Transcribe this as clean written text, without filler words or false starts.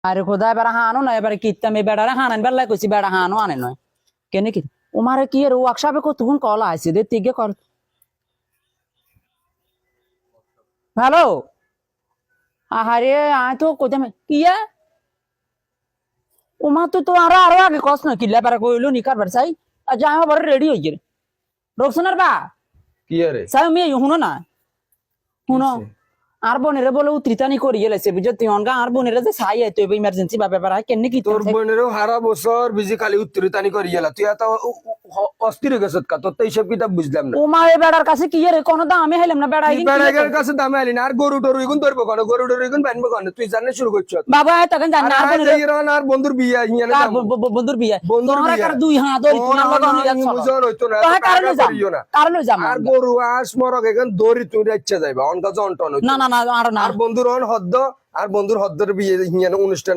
আরে খোদা এবার হানো না এবারে কিতাম এই বেড়ারে হানান বেলা কইছি বেড়া হানো আনে নয় কেন কি ও মারে কি এর ওয়ার্কশপে কতক্ষণ কল আইছে দে তিগে কর হ্যালো আহারে আয় তো কোথায় কি ওমা তো আরো আগে কস না কিল্লা পারা কইলো নি কারবার চাই আর যাই বড় রেডি হই গেল রোকসনার বা কি আরে চাই আমি শুনো না শুনো আর বোনেরে বলে উত্রিতানি করি গেলেছে বুঝছো তুই অনগা আর বোনেরে যে চাই তুই ইমার্জেন্সি বা ব্যাপার কেন কি তোর বোনেরও হারা বছর বিজি খালি উত্তরিতানি করি গেলা তুই এত অস্থির হয়ে গেছত কা তোর তো এইসব কিতাব বুঝলাম না ওমা এই বেড়ার কাছে কি রে কোনো দামে হেলাম না বেড়া বেড়াইগের কাছে দামে আলি না আর গরু টরু এগুন ধরবো কেন গরু টরু এগুন বানবো কেন তুই জানে শুরু করছো বাবা তখন জানি না আর বন্ধুর বিয়ে হিয়ানে কার বন্ধুর বিয়ে তোর কার দুই হাত ধরি তুই আমার লগে নিয়ে যাচ্ছ বুঝন হইতো না কারণে যাম কারণে যাম আর গরু আস মরক এখান দড়ি তুই ইচ্ছা যাইবা অনকা জন টন না না না আর না আর বন্ধুর অন হদ্দ আর বন্ধুর হদ্দর বিয়ে হিয়ানে অনুষ্ঠান